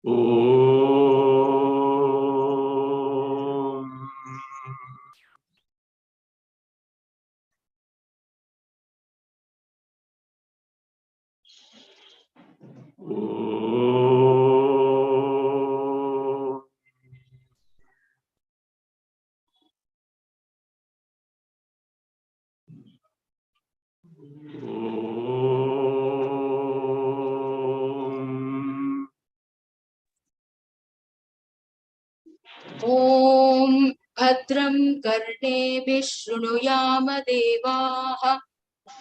Om. ॐ भद्रं कर्णेभिः शृणुयाम देवाः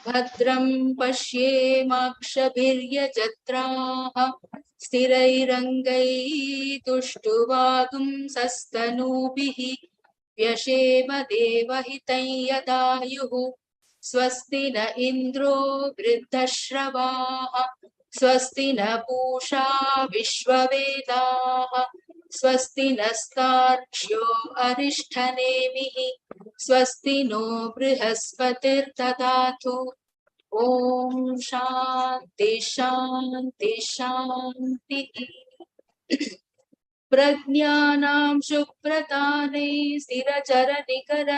भद्रं पश्येमाक्षभिर्यजत्राः स्थिरैरङ्गैस्तुष्टुवागुंसस्तनूभिः व्यशेम देवहितं यदायुः स्वस्ति न इन्द्रो वृद्धश्रवाः स्वस्ति न पूषा विश्ववेदाः स्वस्ति नस्तार्क्ष्यो अरिष्ठनेमिः स्वस्ति नो बृहस्पतिर्दधातु ॐ शान्ति शान्ति शान्तिः प्रज्ञानां शुभ्रतानै स्थिरचरनिकर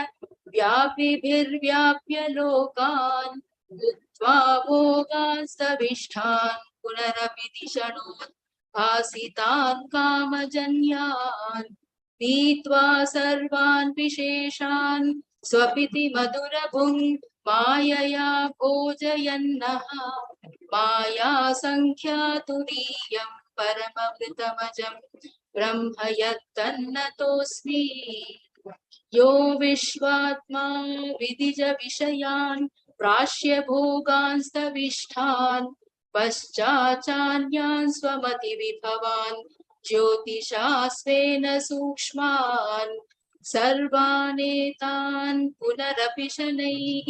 व्यापिभिर्व्याप्य लोकान् भुक्त्वा भोगास्तविष्ठान् पुनरपि दिशणोत् भासितान् कामजन्यान् पीत्वा सर्वान् विशेषान् स्वपिति मधुरभुङ् मायया भोजयन्नः माया सङ्ख्यातुरीयं परममृतमजं ब्रह्म यत्तन्नतोऽस्मि यो विश्वात्मा विदिज विषयान् प्राश्य भोगांस्तविष्ठान् पश्चाचान्यान् स्वमतिविभवान् ज्योतिषास्वेन सूक्ष्मान् सर्वानेतान् पुनरपि शनैः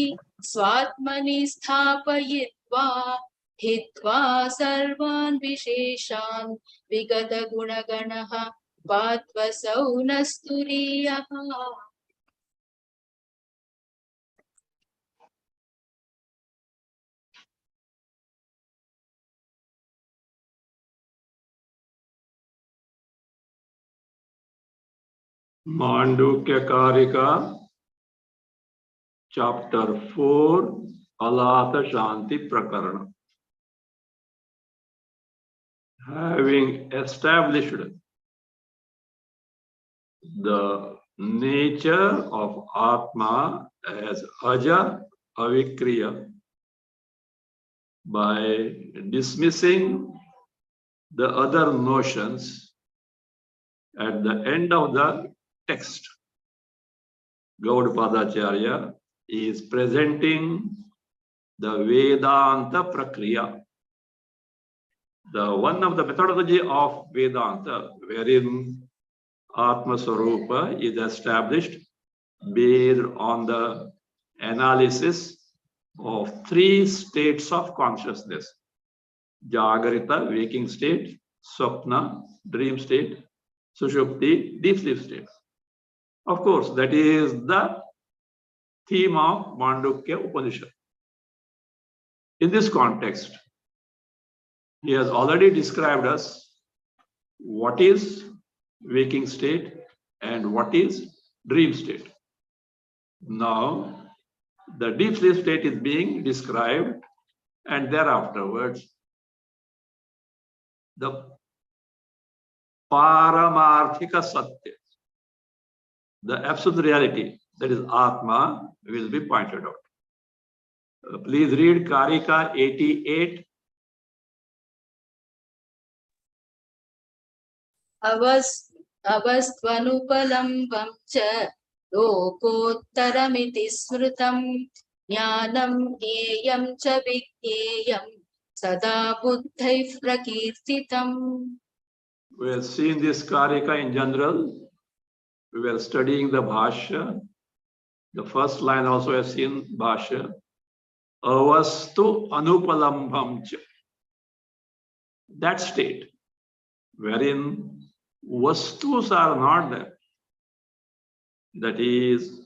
स्वात्मनि स्थापयित्वा हित्वा सर्वान् विशेषान् विगतगुणगणः पात्वसौ न स्तुरीयः Mandukya Karika, Chapter 4, Alata Shanti Prakarana. Having established the nature of Atma as Aja Avikriya, by dismissing the other notions at the end of the text, Gaudapadacharya is presenting the Vedanta Prakriya, one of the methodology of Vedanta, wherein Atma Swarupa is established based on the analysis of three states of consciousness: Jagrita, waking state; Swapna, dream state; Sushupti, deep sleep state. Of course, that is the theme of Mandukya Upanishad. In this context, he has already described us what is waking state and what is dream state. Now, the deep sleep state is being described, and thereafterwards, the Paramarthika Satya, the absolute reality, that is Atma, will be pointed out. Please read Karika 88. अवस्त्वनुपलम्बं च लोकोत्तरमिति स्मृतं ज्ञानं ज्ञेयं च विज्ञेयं सदा बुद्धैः प्रकीर्तितम्. We have seen this Karika in general. We were studying the Bhasya. The first line also has seen Bhasya. Avastu anupalambham cha. That state wherein vastus are not there. That is,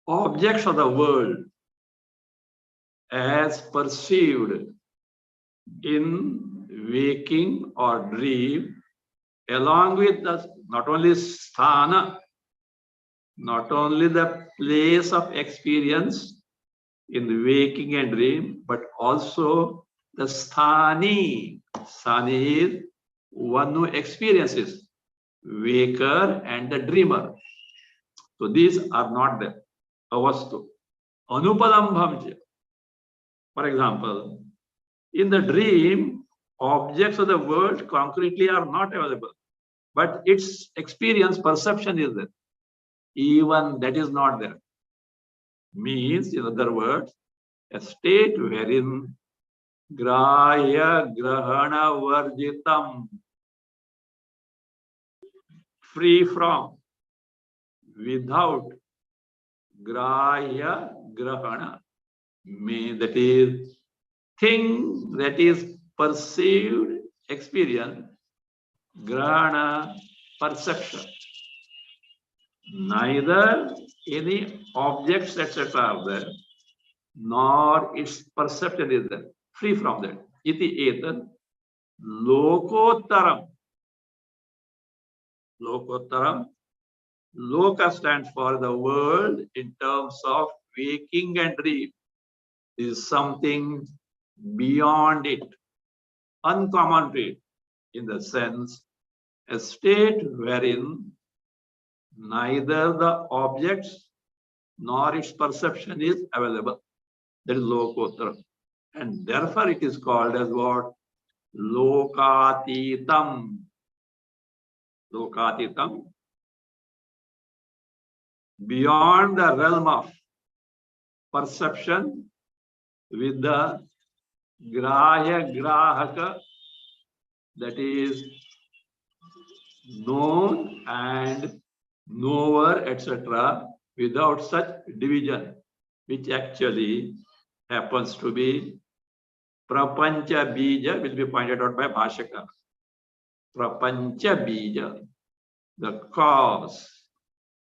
objects of the world as perceived in waking or dream, along with the not only sthana, not only the place of experience in the waking and dream, but also the sthani. Sthani is one who experiences, waker and the dreamer. So these are not there. Avastu. Anupalambhamcha. For example, in the dream, objects of the world concretely are not available, but its experience, perception is there. Even that is not there. Means, in other words, a state wherein grahya grahana varjitam, free from, without grahya grahana, mean that is thing that is perceived, experience, grahana, perception. Neither any objects, etc. are there, nor its perception is there, free from that. Iti etan lokottaram. Lokottaram. Loka stands for the world in terms of waking and dream. Is something beyond it, uncommon to it, in the sense a state wherein neither the objects nor its perception is available. That is Lokottara. And therefore it is called as what? Lokatitam. Lokatitam. Beyond the realm of perception with the grahya grahaka, that is known and knower, etc., without such division, which actually happens to be prapancha bija, will be pointed out by Bhasya. Prapancha bija, the cause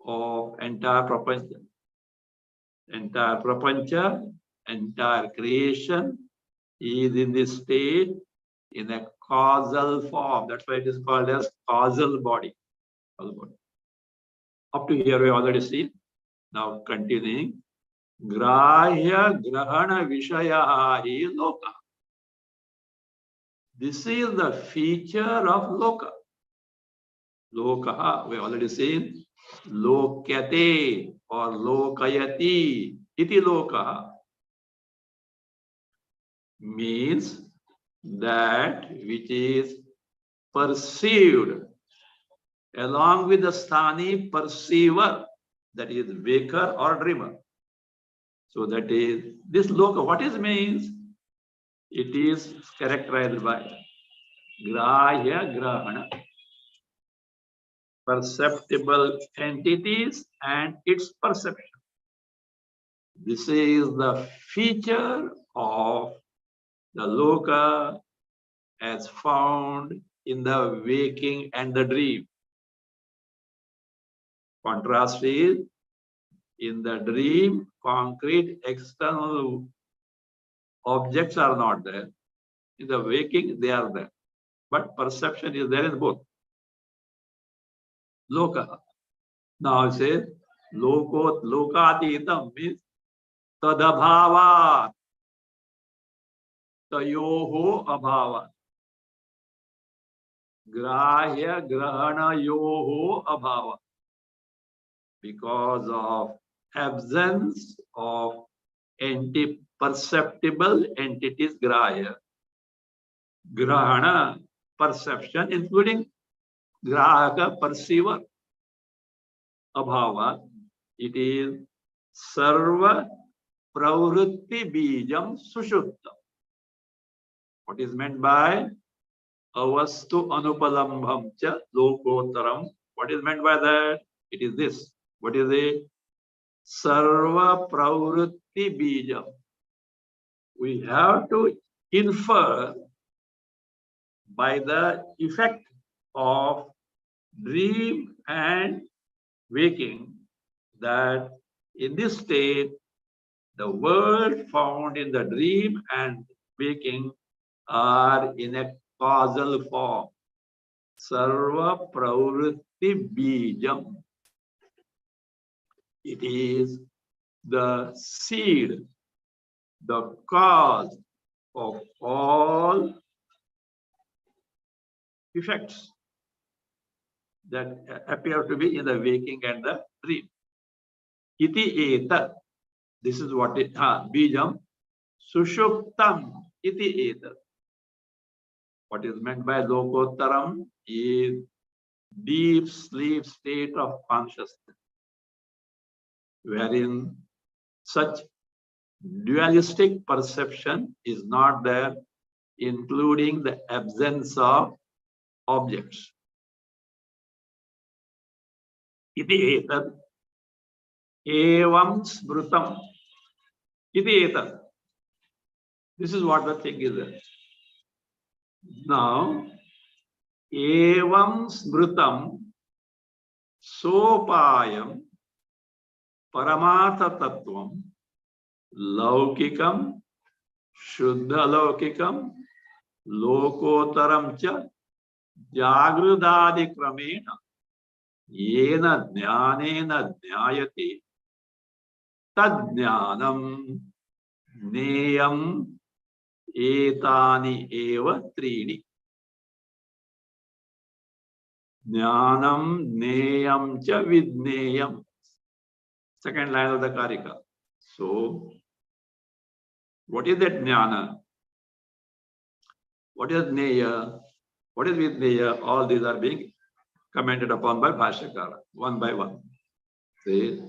of entire prapancha. Entire prapancha, entire creation is in this state in a causal form. That's why it is called as causal body. Up to here we already seen. Now continuing. Grahya grahana vishaya hi loka. This is the feature of loka. Loka, we already seen. Lokyate or lokayati. Iti loka means that which is perceived along with the sthani perceiver, that is waker or dreamer. So that is this loka. What it means? It is characterized by grahya grahana, perceptible entities and its perception. This is the feature of the loka as found in the waking and the dream. Contrast is, in the dream, concrete external objects are not there. In the waking, they are there. But perception is there in both. Loka. Now it says, lokatitam means tadabhava. Tayoho abhava. Grahya grahana yoho abhava. Because of absence of perceptible entities, grahya, grahana, perception, including grahaka, perceiver, abhava, it is sarva pravrutti bijam sushupta. What is meant by avastu anupalambham cha lokottaram? What is meant by that? It is this. What is it? Sarva pravrutti bijam. We have to infer by the effect of dream and waking that in this state, the world found in the dream and waking are in a causal form. Sarva pravritti bijam. It is the seed, the cause of all effects that appear to be in the waking and the dream. Iti eta. This is what it bijam sushuptam iti eta. What is meant by lokottaram is deep sleep state of consciousness, wherein such dualistic perception is not there, including the absence of objects. Iti etat evam smrutam. Iti etat. This is what the thing is there. Now, evam smrutam sopayam paramartha tattvam laukikam shuddha laukikam lokotaram cha jagrudadi kramena yena jnanena jnayati tad jnanam neyam etani eva trini. Jnanam neyam cha vidneyam. Second line of the Karika. So, what is that jnana? What is neya? What is vidneya? All these are being commented upon by Bhashyakara, one by one. Say,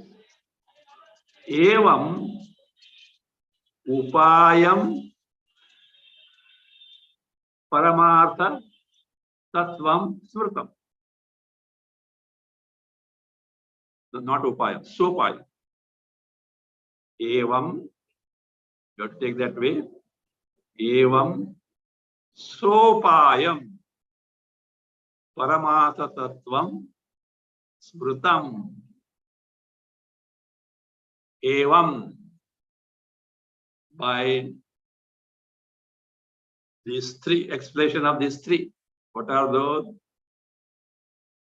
evam upayam paramartha tattvam smrutam. Not upayam, sopayam. Evam, you have to take that way. Evam sopayam paramartha tattvam smrutam. Evam, by these three, explanation of these three. What are those?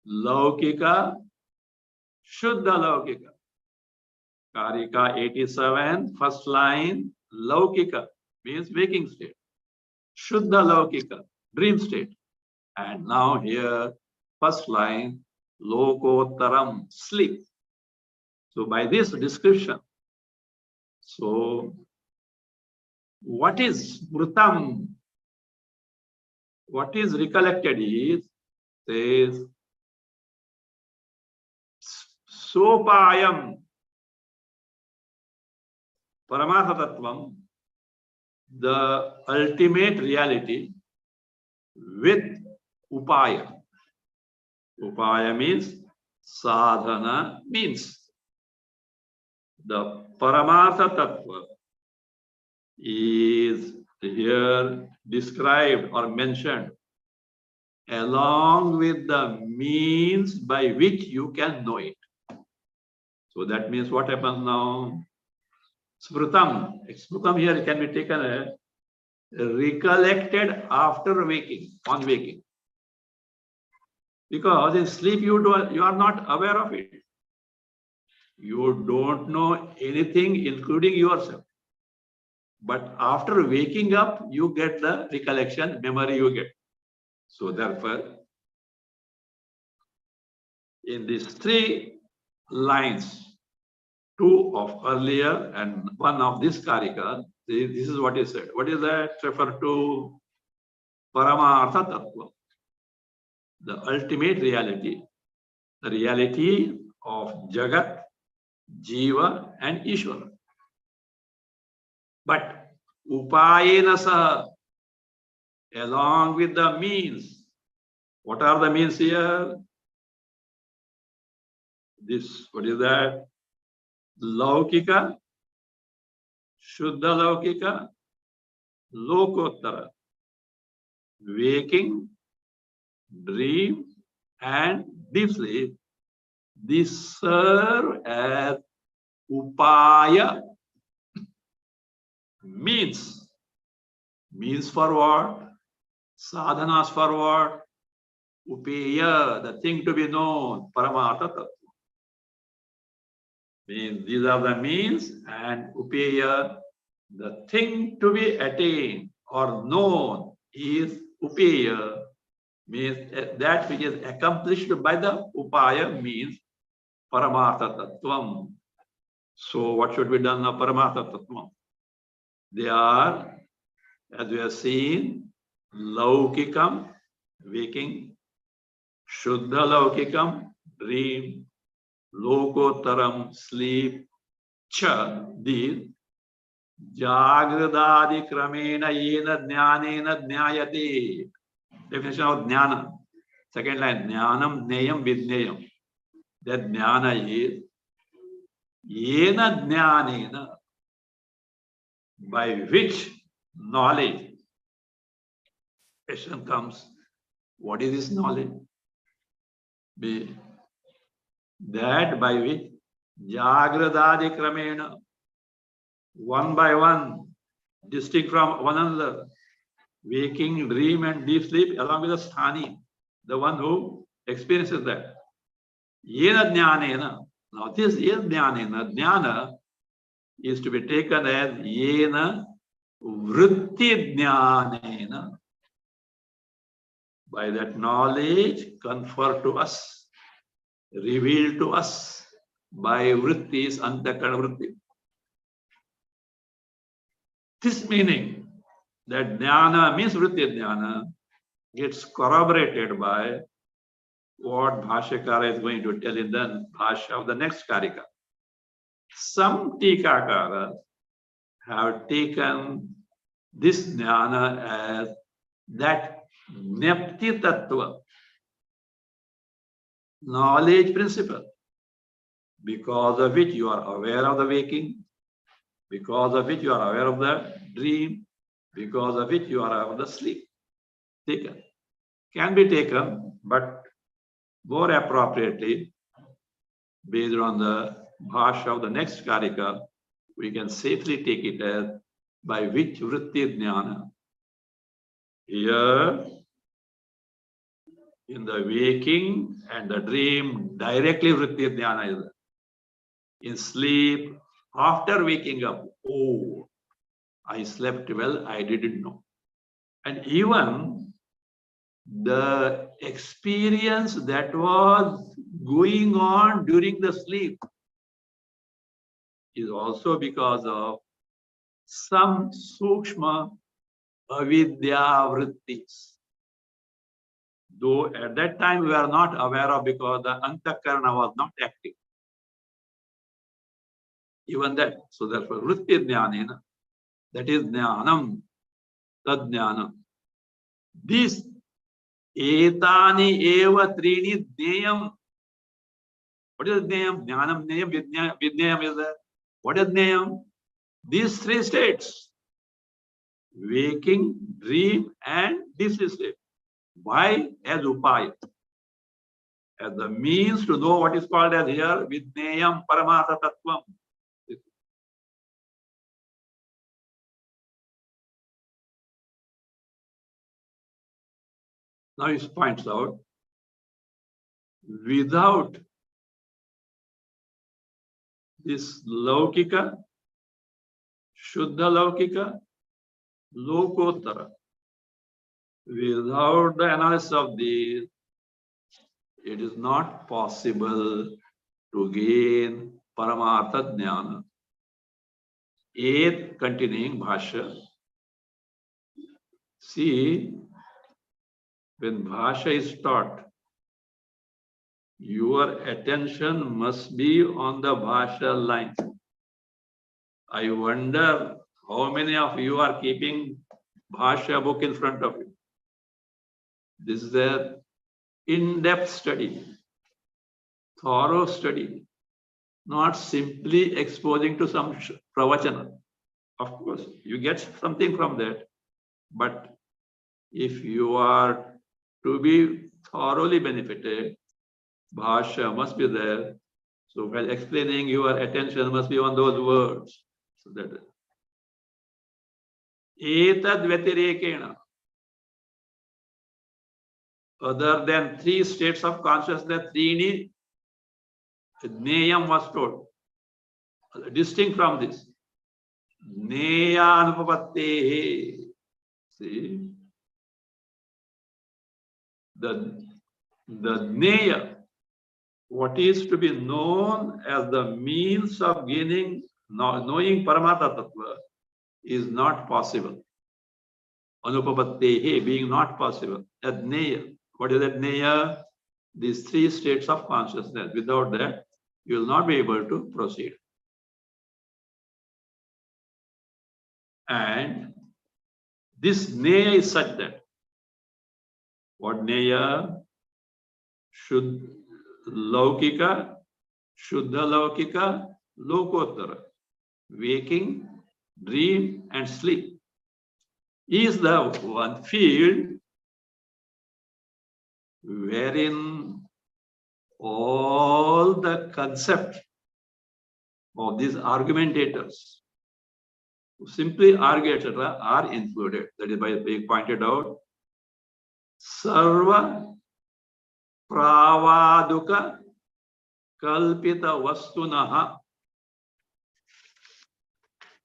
Laukika, Shuddha Laukika. Karika 87, first line, Laukika means waking state. Shuddha Laukika, dream state. And now here, first line, Lokottaram, sleep. So by this description, so what is Mrutam? What is recollected is, says, Sopayam Paramartha Tattvam, the ultimate reality with Upaya. Upaya means sadhana, means the Paramartha Tattva is here described or mentioned along with the means by which you can know it. So that means what happens now? Smrutam. Smrutam here can be taken as recollected after waking, on waking. Because in sleep you are not aware of it. You don't know anything, including yourself. But after waking up, you get the recollection, memory you get. So therefore, in these three lines, two of earlier and one of this Karika, this is what is said. What is that? Refer to Paramartha Tattva, the ultimate reality, the reality of Jagat, Jiva and Ishvara. But Upayena Saha, along with the means. What are the means here? This, what is that? Laukika, Shuddha Laukika, Lokottara. Waking, dream, and deep sleep. These serve as Upaya, means. Means for what? Sadhanas for what? Upeya, the thing to be known, Paramartha Tattva. Means these are the means, and Upeya, the thing to be attained or known is Upeya, means that which is accomplished by the Upaya means Paramartha Tattvam. So what should be done now? Paramartha Tattvam. They are, as we have seen, Laukikam, waking, Shuddha Laukikam, dream, Lokotaram, sleep, Cha, these, Jagradadi Kramena Yena Jnanena Jnayate. Definition of Jnana. Second line, Jnanam Neyam Vidneyam. That Jnana is Yena Jnanena, by which knowledge. Question comes, what is this knowledge? Be that by which Jagradadi Kramena, one by one, distinct from one another, waking, dream, and deep sleep, along with the sthani, the one who experiences that. Yena jnanena. Now this is jnanena. Jnana is to be taken as yena vritti jnanena. By that knowledge conferred to us, revealed to us by vrittis, antakarana vritti. This meaning that jnana means vritti jnana gets corroborated by what Bhashyakara is going to tell in the Bhashya of the next Karika. Some Tikakaras have taken this jnana as that Jnapti Tattva, knowledge principle, because of which you are aware of the waking, because of which you are aware of the dream, because of which you are aware of the sleep. Taken. Can be taken, but more appropriately, based on the Bhasha of the next Karika, we can safely take it as by which vritti jnana. Here, in the waking and the dream, directly vritti jnana is there. In sleep, after waking up, oh, I slept well, I didn't know. And even the experience that was going on during the sleep is also because of some sukshma avidya vrittis. Though at that time we are not aware of because the antakarana was not active. Even that. So therefore, vritti jnanena, that is jnanam, tad jnanam. This etani eva trini jnayam. What is jnayam? Jnanam, jnayam, vidnyayam is there. What is jnayam? These three states: waking, dream, and deep sleep. Why? As upaya, as the means to know what is called as here vidnyayam paramartha tattvam. Now he points out, without this laukika, shuddha laukika, lokottara, without the analysis of these, it is not possible to gain paramartha jnana. 8th continuing Bhashya. See, when Bhashya is taught, your attention must be on the Bhashya line. I wonder how many of you are keeping Bhashya book in front of you. This is an in-depth study, thorough study, not simply exposing to some pravachana. Of course, you get something from that, but if you are to be thoroughly benefited, Bhashya must be there. So while explaining, your attention must be on those words. So that etad vyatirekena, other than three states of consciousness, Trini Neyam was told. Distinct from this. Neya Anupapatte. See? The Neya, what is to be known as the means of gaining, knowing Paramatma Tattva, is not possible. Anupapatte being not possible. That Neya. What is that Neya? These three states of consciousness. Without that, you will not be able to proceed. And this Neya is such that what Neya? Shuddha Laukika, Shuddha Laukika, Lokottara. Waking, dream, and sleep is the one field wherein all the concept of these argumentators who simply argue, etc., are included. That is why being pointed out. Sarva Pravaduka Kalpita Vastunaha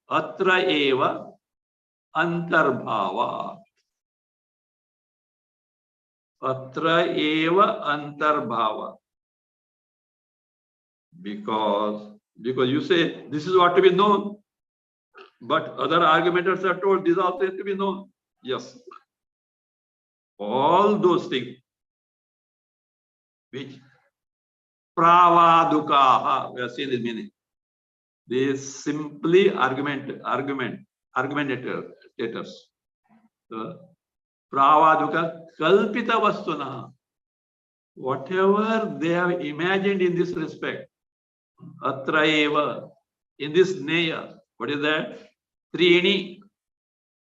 Atra Eva Antarbhava. Atra Eva Antarbhava. Because you say this is what to be known, but other argumenters are told this also has to be known. Yes. All those things which Pravadukaha, we have seen the meaning. They simply argumentators. Pravaduka Kalpita Vastuna. Whatever they have imagined in this respect, Atra Eva, in this Neya, what is that? Trini,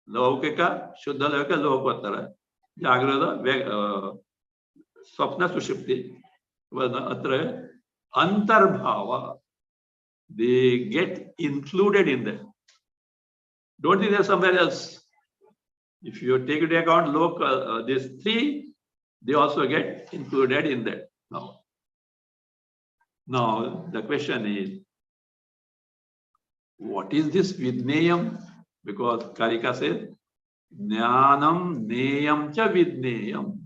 Laukika, Shuddha Laukika, Lokottara, Jagrada, Swapna Sushupti, Atra, Antarbhava, they get included in that. Don't think there's somewhere else. If you take into account these three, they also get included in that. Now the question is, what is this Vidneyam? Because Karika says, Jnanam Neyam cha Vidneyam.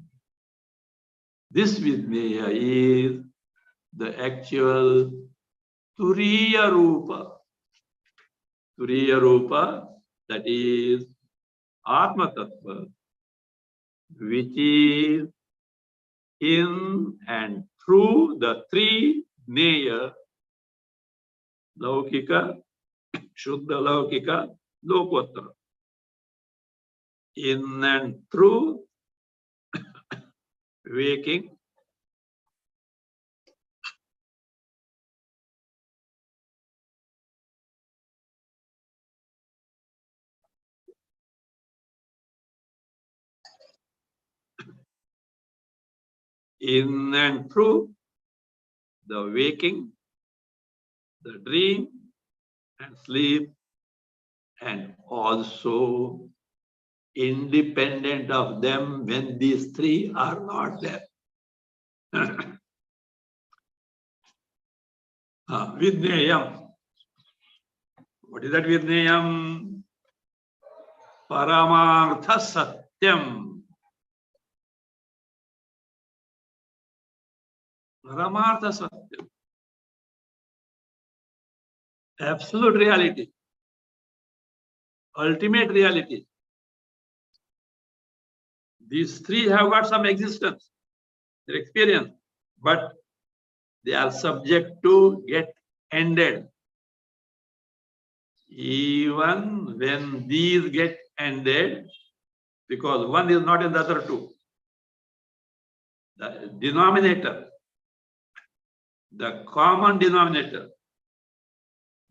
This Vidneya is the actual Turiya Rupa. Turiya Rupa, that is Atma Tattva, which is in and through the three Neya, Laukika, Shuddha Laukika, Lokottara. In and through waking, in and through the waking, the dream, and sleep, and also independent of them when these three are not there. Vidneyam. What is that Vidneyam? Paramartha Satyam. Paramartha Satyam. Absolute reality. Ultimate reality. These three have got some existence, their experience, but they are subject to get ended. Even when these get ended, because one is not in the other two. The denominator, the common denominator,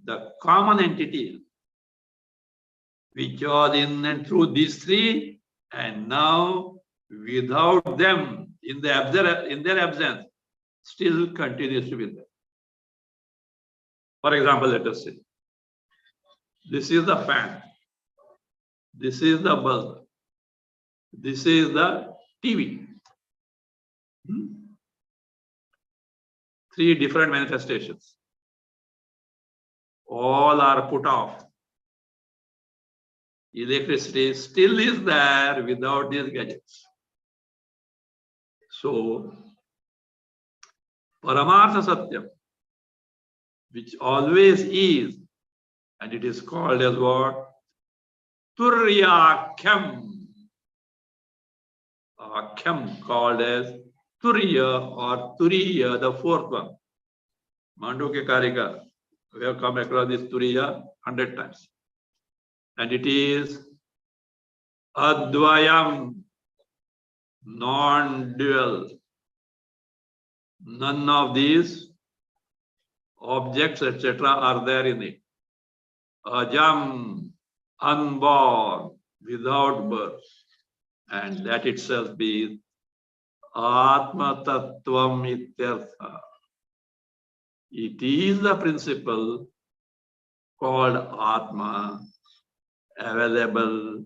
the common entity, which was in and through these three, and now without them, in their absence, still continues to be there. For example, let us say, this is the fan, this is the bulb, this is the TV. Three different manifestations. All are put off. Electricity still is there without these gadgets. So, Paramartha Satyam, which always is, and it is called as what? Turyakyam. Akyam called as Turiya or Turiya, the fourth one. Mandukya Karika. We have come across this Turiya 100 times. And it is Advayam, non-dual. None of these objects, etc., are there in it. Ajam, unborn, without birth. And that itself is Atma Tattvam Ityartha. It is the principle called Atma, available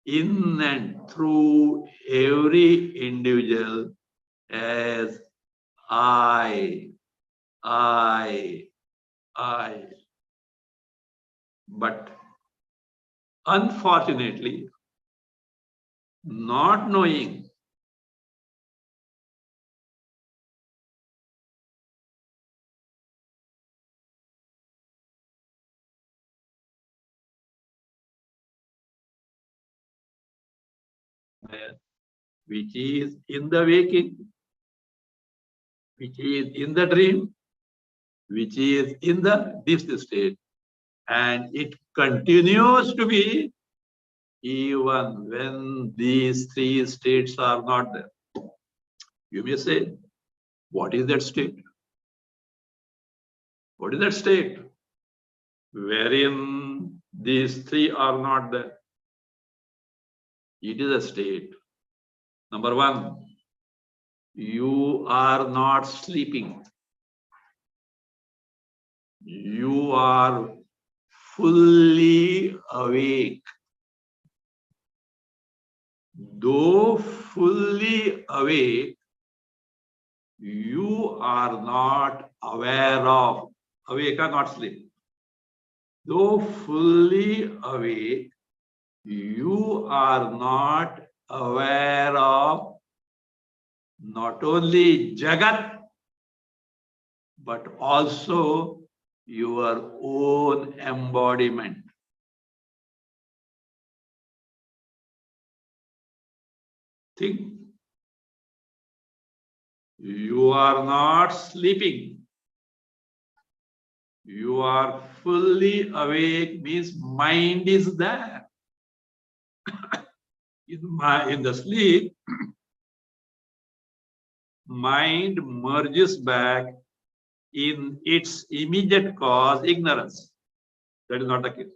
in and through every individual as I. But unfortunately, not knowing which is in the waking, which is in the dream, which is in the deep state, and it continues to be even when these three states are not there. You may say, what is that state? What is that state wherein these three are not there? It is a state. Number one, you are not sleeping. You are fully awake. Though fully awake, you are not aware of. Awake or not sleep. Though fully awake, you are not aware of not only Jagat, but also your own embodiment. Think. You are not sleeping. You are fully awake means mind is there. In the sleep, mind merges back in its immediate cause, ignorance. That is not the case.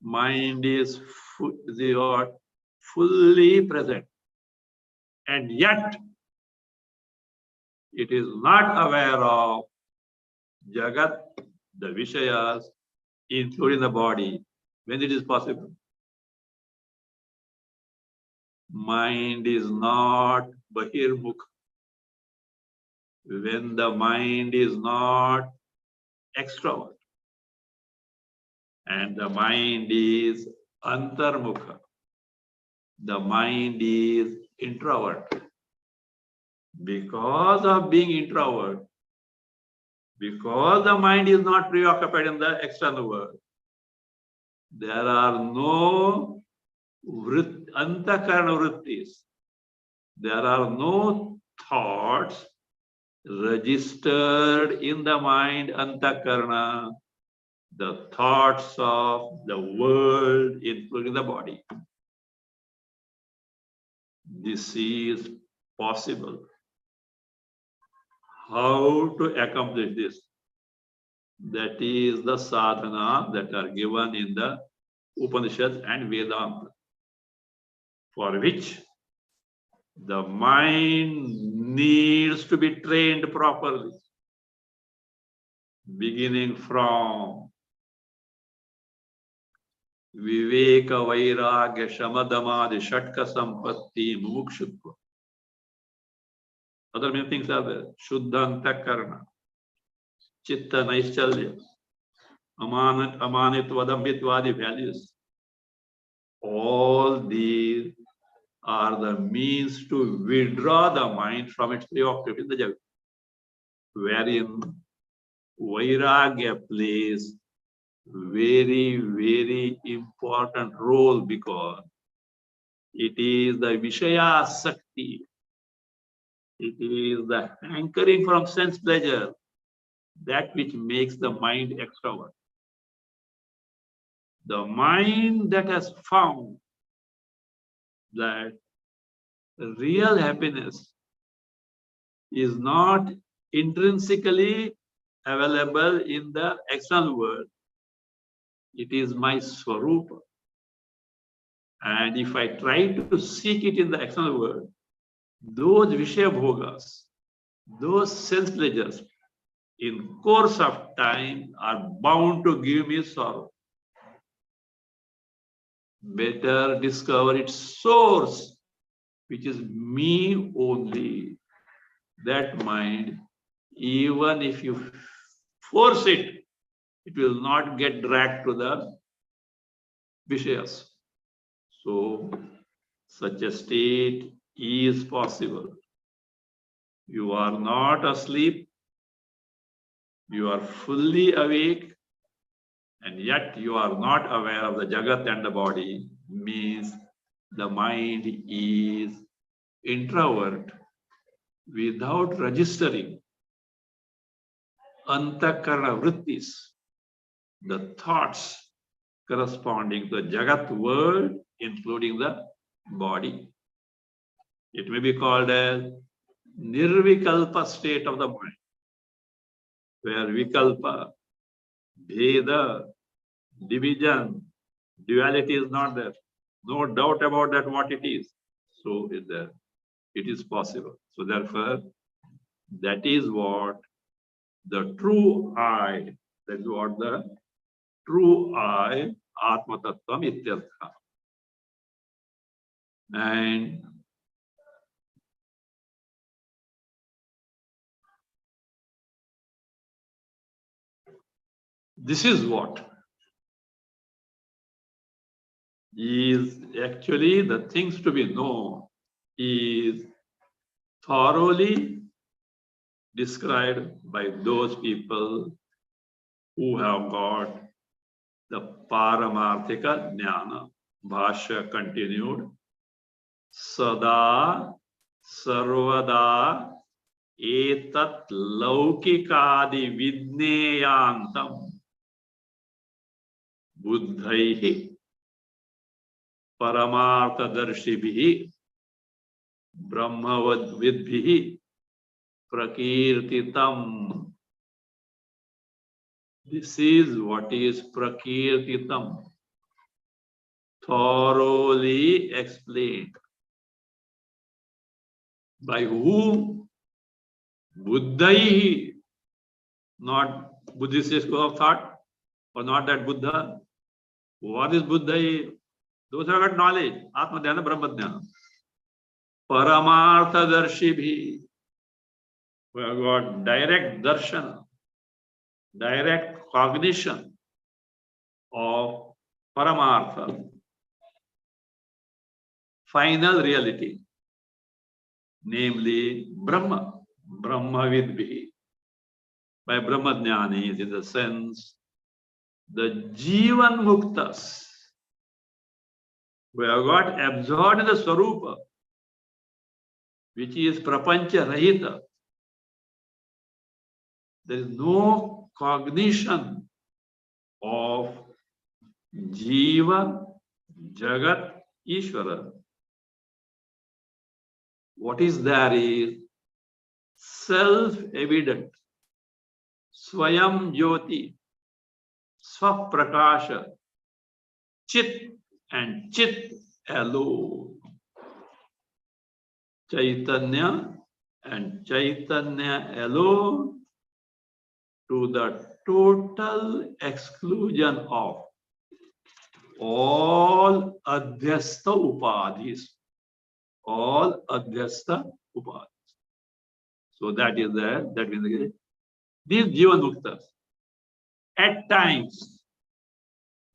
Mind is fully present. And yet, it is not aware of Jagat, the Vishayas, including the body, when it is possible. Mind is not Bahirmukh. When the mind is not extrovert. And the mind is Antarmukha. The mind is introvert. Because of being introvert, because the mind is not preoccupied in the external world, there are no antakarana vrittis. There are no thoughts registered in the mind antakarana, the thoughts of the world, including the body. This is possible. How to accomplish this? That is the sadhana that are given in the Upanishads and Vedanta, for which the mind needs to be trained properly, beginning from Viveka, Vairagya, Shamadamadi, Shatka Sampatti, Mumukshutva. Other many things are there. Shuddhanta karna, chitta naishchalya, amanitva values. All these are the means to withdraw the mind from its preoccupation in the Jagat, wherein Vairagya plays very, very important role because it is the Vishaya Sakti. It is the hankering from sense pleasure, that which makes the mind extrovert. The mind that has found that real happiness is not intrinsically available in the external world. It is my Swarupa. And if I try to seek it in the external world, those Vishaya Bhogas, those sense pleasures, in course of time are bound to give me sorrow. Better discover its source, which is me only. That mind, even if you force it, it will not get dragged to the Vishayas. So, such a state is possible. You are not asleep, you are fully awake, and yet you are not aware of the Jagat and the body, means the mind is introvert without registering antakarana vrittis, the thoughts corresponding to the Jagat world, including the body. It may be called as nirvikalpa state of the mind, where vikalpa, bheda, division, duality is not there. No doubt about that what it is. So is there. It is possible. So therefore, that is what the true I, that is what the true I, Atma Tattvam Ityartha. And this is what is actually the things to be known is thoroughly described by those people who have got the Paramarthika Jnana. Bhasya continued, Sada Sarvada Etat Laukikadi Vidneyantam Buddhaihi Paramarthadarshibihi Brahmavadvidbihi Prakirtitam. This is what is Prakirtitam, thoroughly explained. By whom? Buddhaihi, not Buddhist school of thought, or not that Buddha. What is Buddhaihi? Those who have got knowledge, Atma Dhyana, Brahma Dhyana. Paramarthadarshibihi, we have got direct darshan, direct cognition of Paramartha, final reality, namely Brahma, Brahmavidbhi. By Brahma Jnani, in the sense, the Jivan Muktas, we have got absorbed in the Swarupa, which is Prapancha Rahita. There is no cognition of Jiva, Jagat, Ishvara. What is there is self-evident, Swayam Jyoti, Swaprakasha, Chit and Chit alone. Chaitanya and Chaitanya alone, to the total exclusion of all adhyastha upadhis. All adhyastha upadhis. So that is there. That means these Jivan Muktas, at times,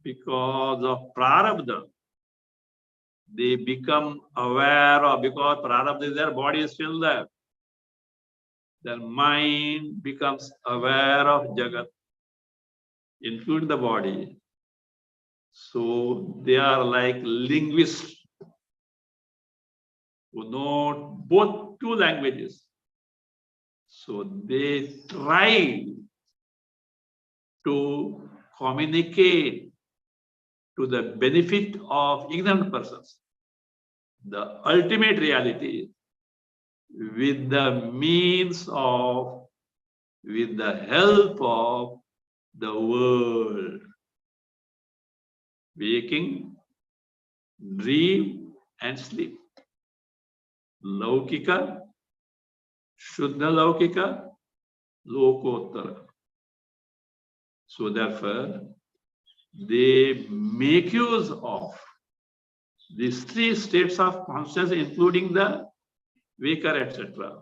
because of Prarabdha, they become aware of, because Prarabdha is there, body is still there. Their mind becomes aware of Jagat, including the body. So they are like linguists who know both two languages. So they try to communicate to the benefit of ignorant persons the ultimate reality with the means of, with the help of the world. Waking, dream, and sleep. Laukika, Shuddha Laukika, Lokottara. So therefore, they make use of these three states of consciousness, including the waker, etc.,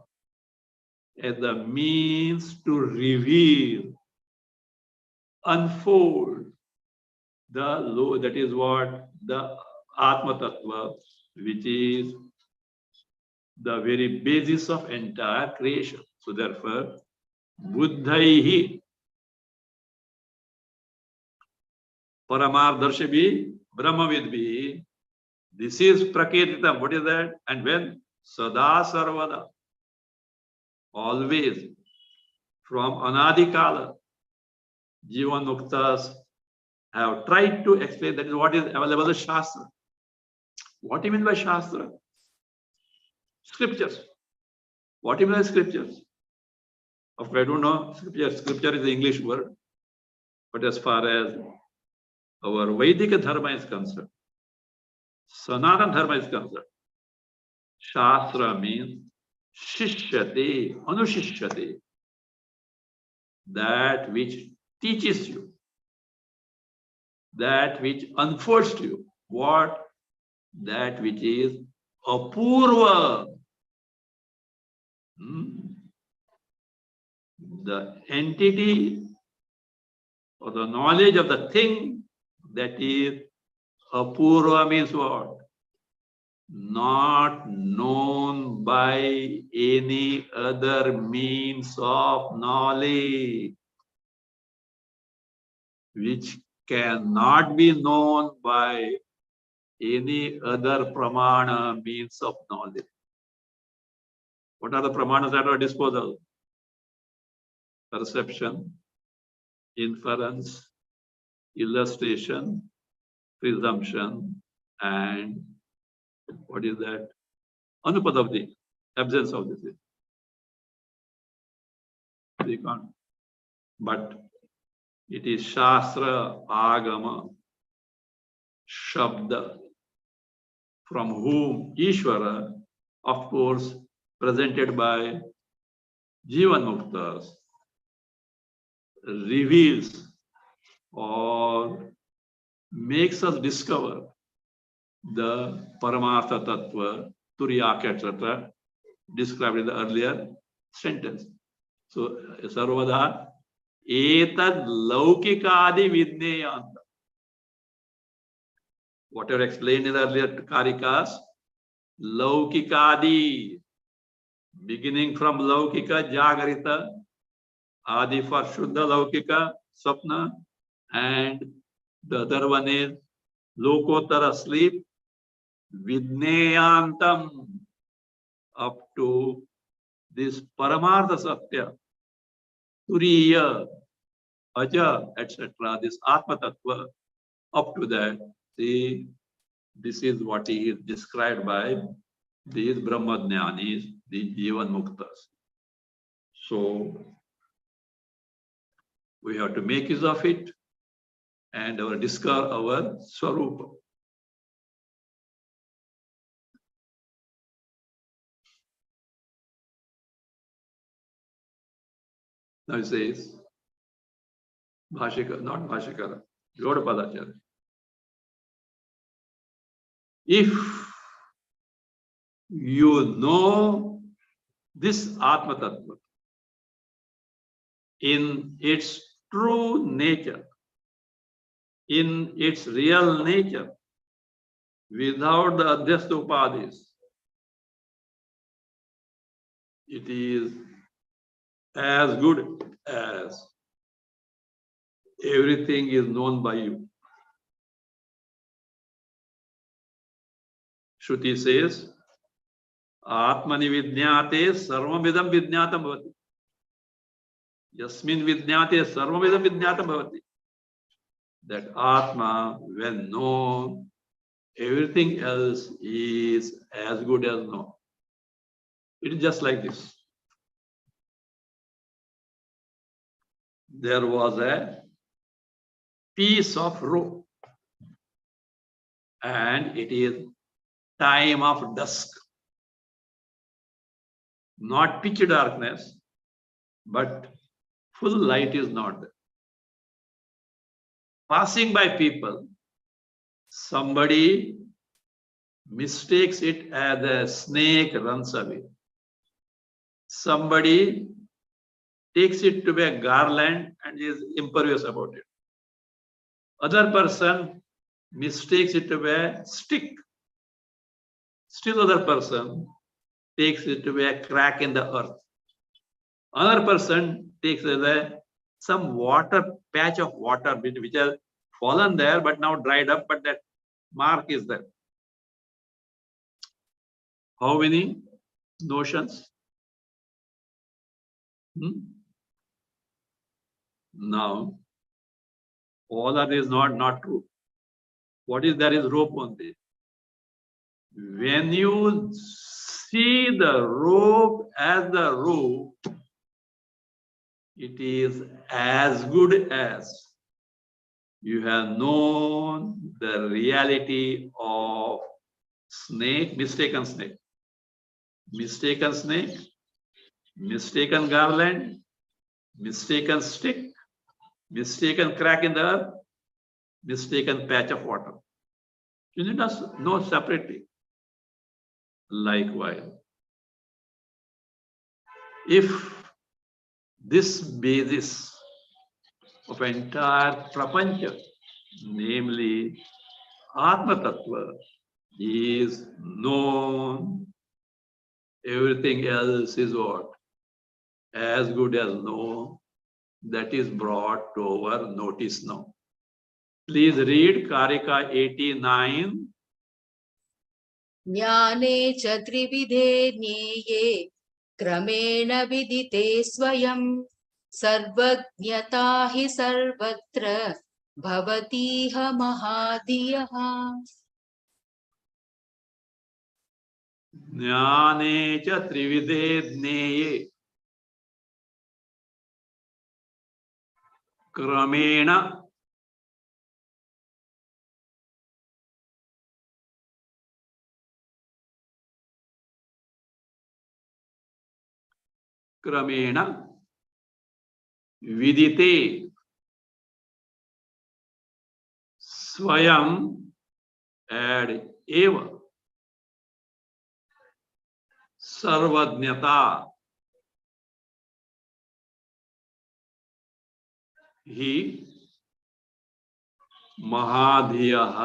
as the means to reveal, unfold the low, that is what the Atma Tattva, which is the very basis of entire creation. So therefore, Buddhaihi, Paramardarshabhi, Brahmavidbhi, this is Prakirtitam. What is that? And when? Sada Sarvada. Always. From Anadikala, Jivan Muktas have tried to explain that is what is available in Shastra. What do you mean by Shastra? Scriptures. What do you mean by scriptures? Of course, I don't know. Scripture is the English word. But as far as our Vedic Dharma is concerned, Sanatana Dharma is concerned, Shastra means Shishyate, Anushishyate. That which teaches you, that which unfolds to you. What? That which is apurva. The entity or the knowledge of the thing that is apurva means what? Not known by any other means of knowledge, which cannot be known by any other pramana means of knowledge. What are the pramanas at our disposal? Perception, inference, illustration, presumption, and what is that? Anupadavdi, absence of this. They can't. But it is Shastra, Agama, Shabda, from whom Ishvara, of course, presented by Jivan Muktas, reveals or makes us discover the Paramartha Tattva, Turiyak, etc., described in the earlier sentence. So, Sarvada, Etad Laukikadi Vidneyanta. Whatever explained in the earlier Karikas, Laukikadi, beginning from Laukika, Jagarita, Adi for Shuddha Laukika, Sapna, and the other one is Lokottara, sleep, Vidneyantam, up to this Paramartha Satya, Turiya, Aja, etc., this Atma Tattva, up to that. See, this is what is described by these Brahmajnanis, the Jivan Muktas. So, we have to make use of it and discover our Swarupa. Now it says, Bhashikara, not Bhashikara, Yodapadacharya. If you know This Atma Tattva, in its true nature, in its real nature, without the adhyastha upadhis, it is as good as everything is known by you. Shruti says, Atmani Vidnyate Sarvamidam Vidnyatam Bhavati. Yasmin Vidnyate Sarvamidam Vidnyatam Bhavati. That Atma, when known, everything else is as good as known. It is just like this. There was a piece of rope, and it is time of dusk. Not pitch darkness, but full light is not there. Passing by people, somebody mistakes it as a snake runs away. Somebody takes it to be a garland and is impervious about it. Other person mistakes it to be a stick. Still other person takes it to be a crack in the earth. Another person takes it as some water, patch of water which has fallen there but now dried up, but that mark is there. How many notions? Now, all that is not true. What is there is rope only. When you see the rope as the rope, it is as good as you have known the reality of snake, mistaken snake. Mistaken snake, mistaken garland, mistaken stick, mistaken crack in the earth, mistaken patch of water. You need to know separately. Likewise, if this basis of entire prapancha, namely Atma Tattva, is known, everything else is what? As good as known. That is brought to our notice now. Please read Karika 89. ज्ञाने च त्रिविधे ज्ञेये क्रमेण विदिते स्वयं सर्वज्ञता हि सर्वत्र भवतीह महाधियः ज्ञाने च त्रिविधे ज्ञेये क्रमेण क्रमेण विदिते स्वयं एड एव सर्वज्ञता ही महाधियः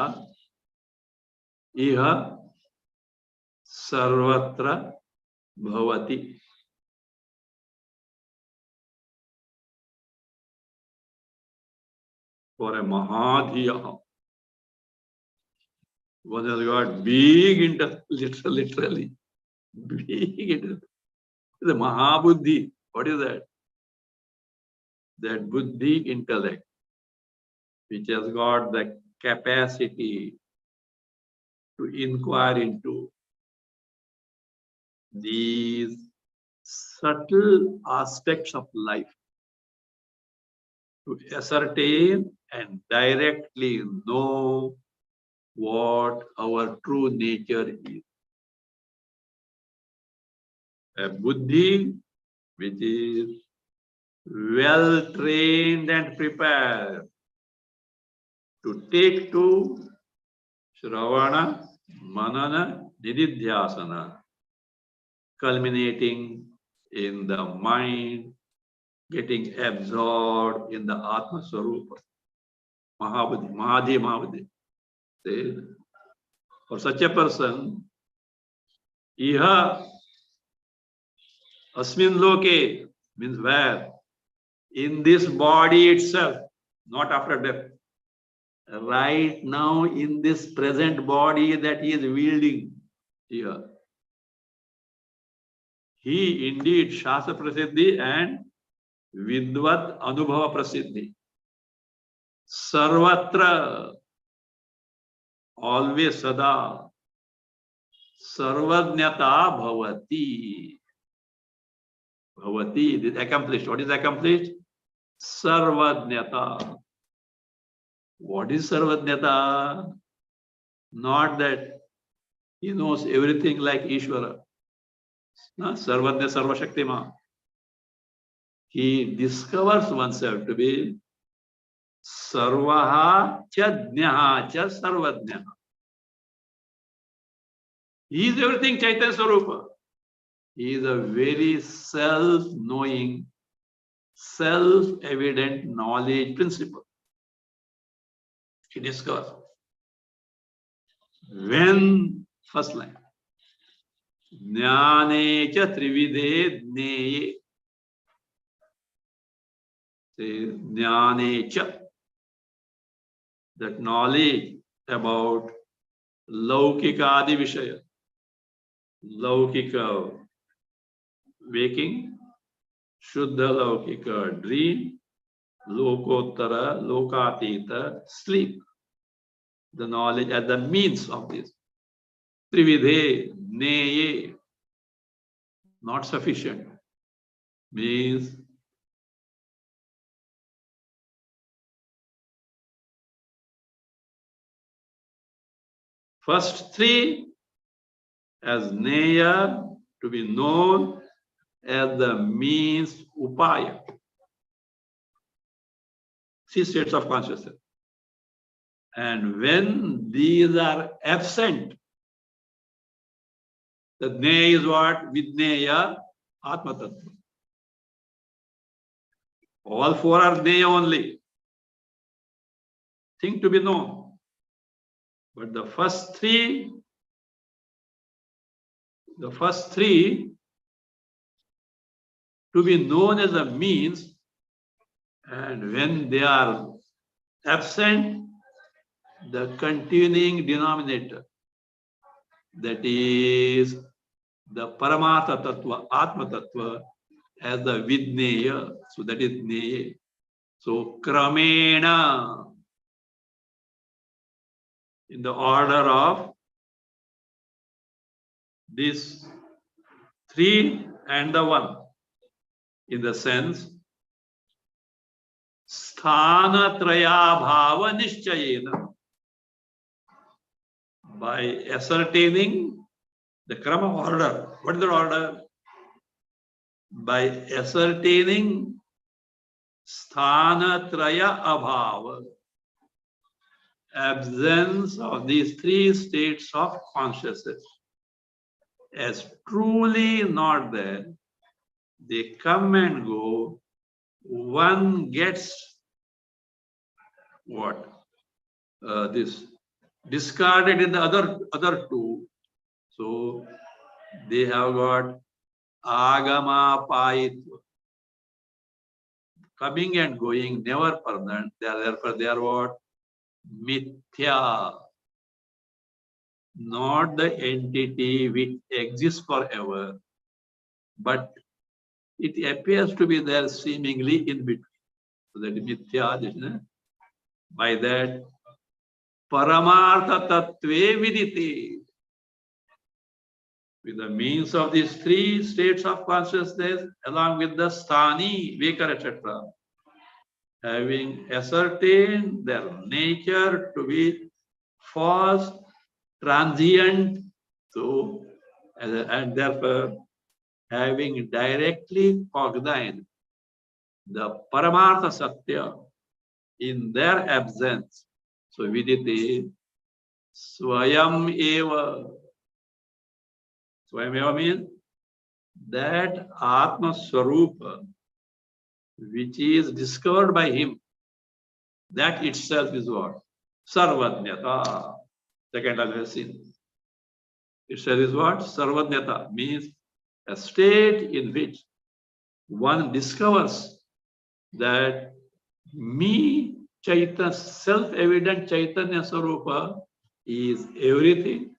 इह सर्वत्र भवति. For a mahadhiya, one has got big intellect, literally big intellect. The mahabuddhi, what is that? That buddhi intellect, which has got the capacity to inquire into these subtle aspects of life, to ascertain and directly know what our true nature is. A buddhi which is well trained and prepared to take to Shravana, Manana, Nididhyasana, culminating in the mind, getting absorbed in the Atma Swarupa. Mahabudhi, Mahadhi Mahabudhi. For such a person, Iha Asmin Loke means where? In this body itself, not after death. Right now, in this present body that he is wielding here. He indeed Shastra Prasiddhi and Vidvat Anubhava Prasiddhi. Sarvatra, always sada, Sarvajnata Bhavati. Bhavati, this is accomplished. What is accomplished? Sarvajnata. What is Sarvajnata? Not that he knows everything like Ishvara. No, Sarvajna Sarvashaktima. He discovers oneself to be Sarvaha cha Jnaha cha Sarvajnaha. He is everything Chaitanya Swarupa. He is a very self-knowing, self-evident knowledge principle. He discovers. When, first line, Jnane cha trividhe jneye. Say Jnane cha. That knowledge about Laukika Adi Vishaya. Laukika waking, Shuddha Laukika dream, Lokottara, Lokatita sleep. The knowledge as the means of this. Trividhe, Neye, not sufficient. Means first three as Neya to be known as the means upaya. Three states of consciousness. And when these are absent, the Neya is what? Vidneya Atma Tattva. All four are Neya only. Thing to be known. But the first three to be known as a means, and when they are absent, the continuing denominator, that is the Paramartha Tattva, Atma Tattva, as the Vidneya, so that is Neya. So Kramena, in the order of this three and the one, in the sense Sthana Traya Bhava Nishchayena, by ascertaining the Krama order. What is the order? By ascertaining Sthana Traya Abhava, absence of these three states of consciousness, as truly not there. They come and go. One gets what? This discarded in the other two. So they have got agama paitva. Coming and going, never permanent. Therefore, they are what? Mithya. Not the entity which exists forever, but it appears to be there seemingly in between. So that is mithya. By that, Paramartha Tattve Viditi. With the means of these three states of consciousness, along with the sthani, vakar, etc., having ascertained their nature to be false, transient, so and therefore having directly cognized the Paramartha Satya in their absence. So Viditi Swayam Eva. Swayam Eva means that Atma Swarupa, which is discovered by him, that itself is what? Sarvajnata. Second time we have seen. Itself is what? Sarvajnata means a state in which one discovers that me, Chaitanya, self-evident Chaitanya Swarupa is everything,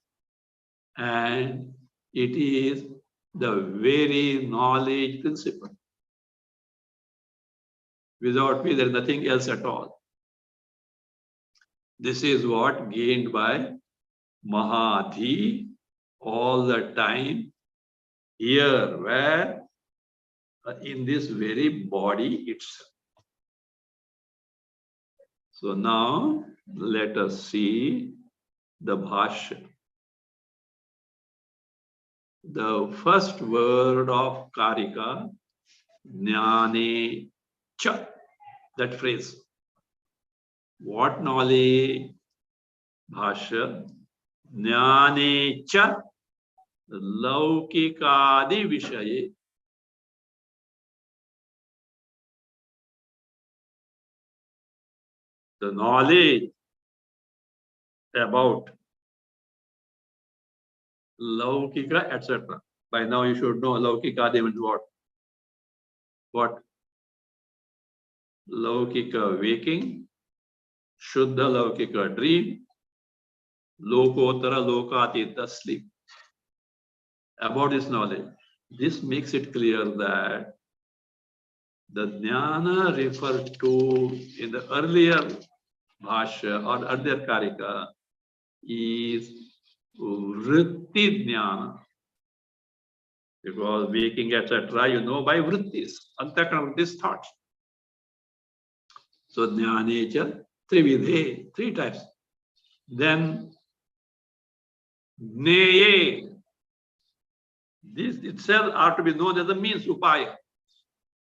and it is the very knowledge principle. Without me, there is nothing else at all. This is what gained by Mahadhi all the time here, where in this very body itself. So now let us see the Bhasya. The first word of Karika, Jnane Cha, that phrase. What knowledge? Bhasya. Jnane Cha Laukikadi Vishaye. The knowledge about Laukika, etc. By now you should know Laukika means what? What? Laukika waking, Shuddha Laukika dream, Lokotara Lokatita sleep. About this knowledge, this makes it clear that the jnana referred to in the earlier Bhasya or earlier Karika is vritti jnana. Because waking, etc., you know by vrittis, antakana vrittis, thoughts. So jnanecha trividhe, three types. Then neye, this itself are to be known as the means, upaya.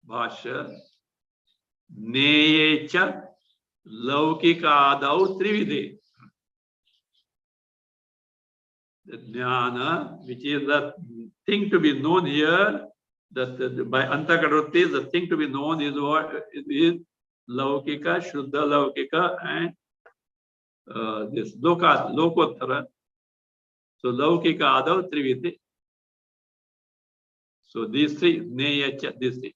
Bhasya, neyecha laukikadau trividhe. The jnana, which is the thing to be known here, that by antakadrutis, the thing to be known is what is laukika, shuddha laukika, and this lokotara. So laukika adav trividhe. So these three, neyacha, these three.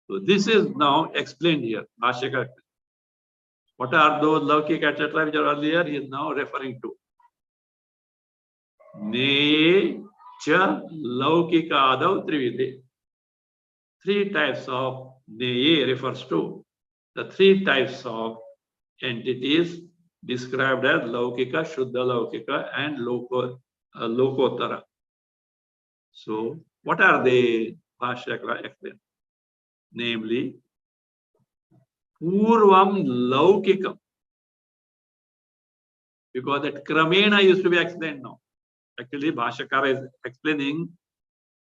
So this is now explained here. Bhasya. What are those laukika, etc., which are earlier? He is now referring to. Ne cha laukika adav trividhe. Three types of neye refers to the three types of entities described as laukika, shuddha laukika, and lokotara. So what are they? Bhasya explain. Namely, Purvam Laukikam. Because that Kramena used to be explained now. Actually, Bhashyakara is explaining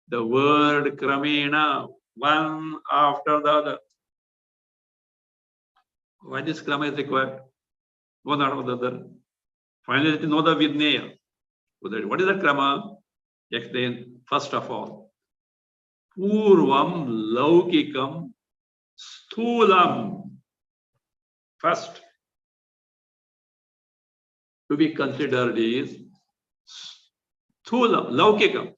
the word Kramena, one after the other. Why this Krama is required? One after the other. Finally, to know the Vidneya. What is the Krama? Explain first of all. Purvam Laukikam Sthulam. First to be considered is Sthulam, Laukikam.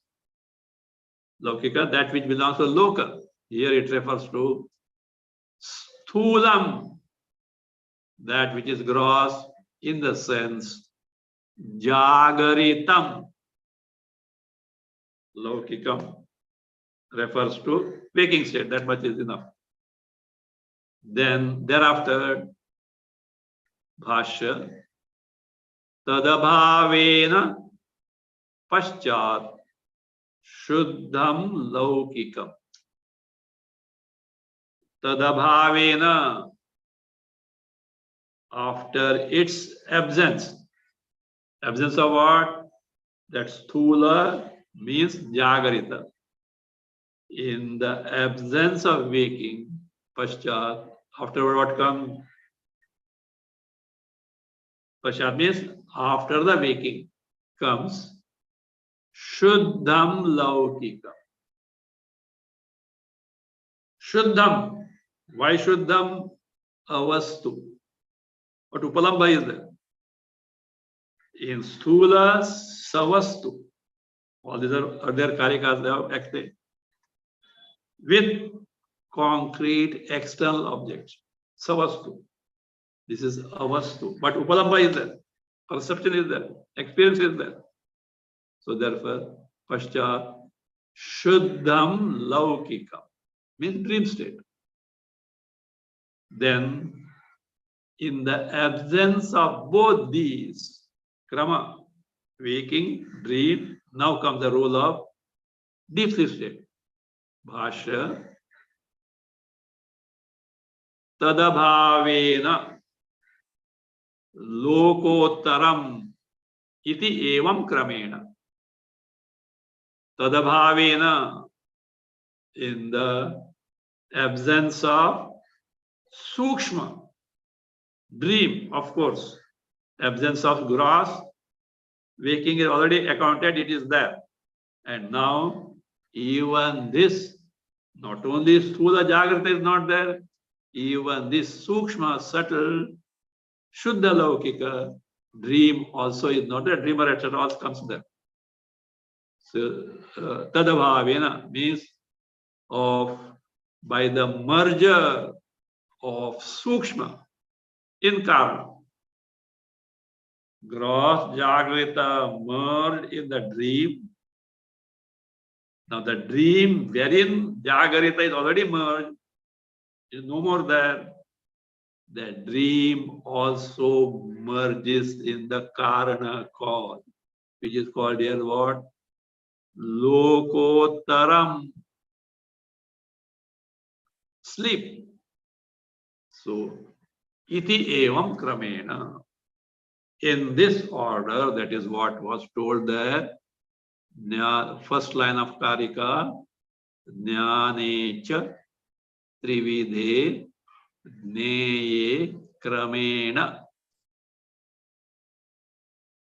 Laukika, that which belongs to Loka. Here it refers to Sthulam, that which is gross in the sense Jagaritam. Laukikam refers to waking state, that much is enough. Then thereafter, Bhasya, Tadabhavena Paschat Shuddham Laukikam. Tadabhavena, after its absence. Absence of what? That Sthula means Jagarita. In the absence of waking, Paschat, afterward what comes? Pashat means after the waking comes Shuddham Laukika. Shuddham. Why Shuddham? Avastu. But Upalamba is there. In Sthula Savastu. All these are other Karikas they have acted. With concrete external objects. Savastu. This is Avastu. But Upalamba is there. Perception is there. Experience is there. So therefore, Paschat Shuddham Laukika means dream state. Then, in the absence of both these, Krama, waking, dream, now comes the role of deep sleep state. Bhasya Tadabhavena Lokottaram iti evam kramena. Tadabhavena, in the absence of Sukshma, dream, of course, absence of gross, waking is already accounted, it is there. And now, even this, not only Sthula Jagrata is not there, even this Sukshma, subtle, Shuddha Laukika, dream also is not there, dreamer, etc. also comes there. So, Tadabhavena means of by the merger of Sukshma in karma. Gross Jagrita merged in the dream. Now the dream wherein Jagrita is already merged, is no more there. The dream also merges in the Karana cause, which is called here what? Lokottaram. Sleep. So, iti evam kramena. In this order, that is what was told there. First line of Karika, Jnanecha Trividhe Neye Kramena.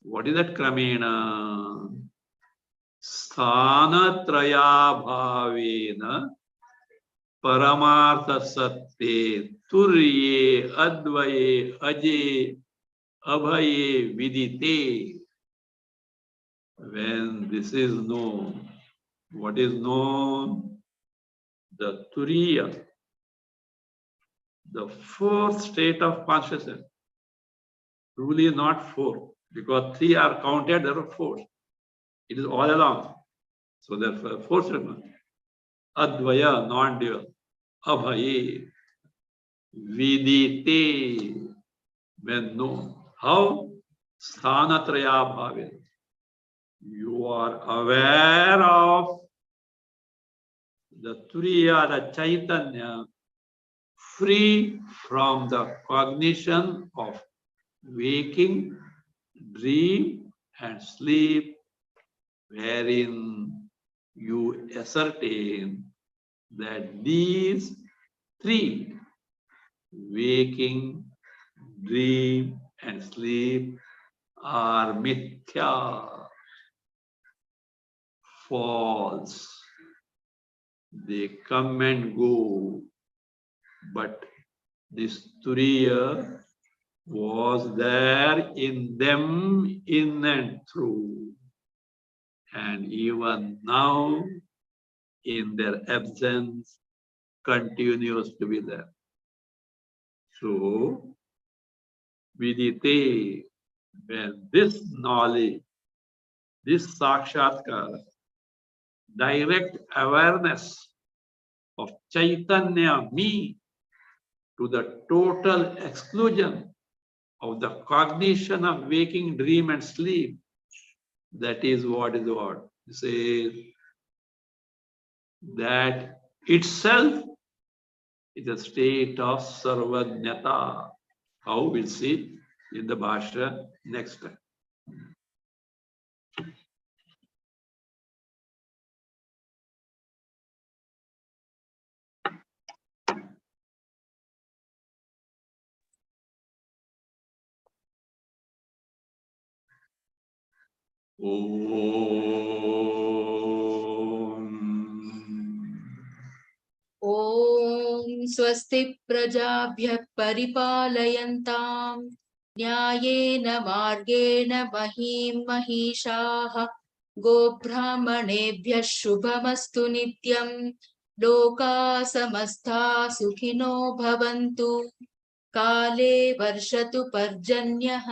What is that Kramena? Sthanatraya Bhavena Paramartha Satye Turye Advaye Aje Abhaye Vidite. When this is known, what is known? The Turiya, the fourth state of consciousness. Truly not four, because three are counted, there are four. It is all along. So therefore, fourth state. Advaya, non-dual. Abhaye, Vidite, when known. How? Sthanatraya bhave. You are aware of the Turiya, the Chaitanya, free from the cognition of waking, dream, and sleep, wherein you ascertain that these three, waking, dream, and sleep, are mithya, false. They come and go. But this Turiya was there in them in and through. And even now, in their absence, continues to be there. So, Vidite, when this knowledge, this Sakshatkar, direct awareness of Chaitanya, me, to the total exclusion of the cognition of waking, dream, and sleep, that is what is what? It says that itself is a state of sarvajnata. How we'll see in the Bhasya next time. ॐ स्वस्ति प्रजाभ्यः परिपालयन्तां न्यायेन मार्गेण महीं महिषाः गोब्राह्मणेभ्यः शुभमस्तु नित्यं लोकाः समस्ताः सुखिनो भवन्तु काले वर्षतु पर्जन्यः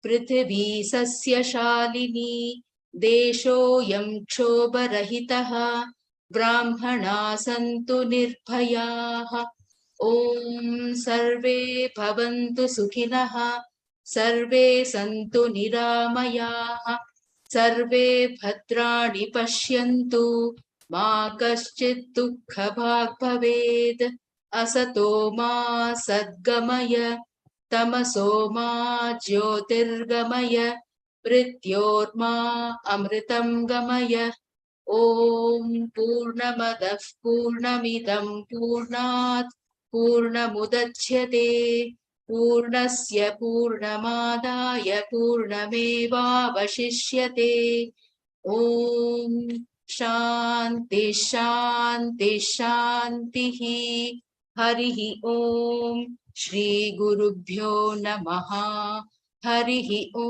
पृथिवी सस्यशालिनी देशोऽयं क्षोभरहितः ब्राह्मणाः सन्तु निर्भयाः ॐ सर्वे भवन्तु सुखिनः सर्वे सन्तु निरामयाः सर्वे भद्राणि पश्यन्तु मा कश्चित् दुःखभाग् भवेत् असतो मा सद्गमय तमसो मा ज्योतिर्गमय मृत्योर्मा अमृतं गमय ॐ पूर्णमदः पूर्णमिदं पूर्णात् पूर्णमुदच्यते पूर्णस्य पूर्णमादाय पूर्णमेवावशिष्यते ॐ शान्ति शान्ति शान्तिः हरिः ॐ श्रीगुरुभ्यो नमः हरिः ॐ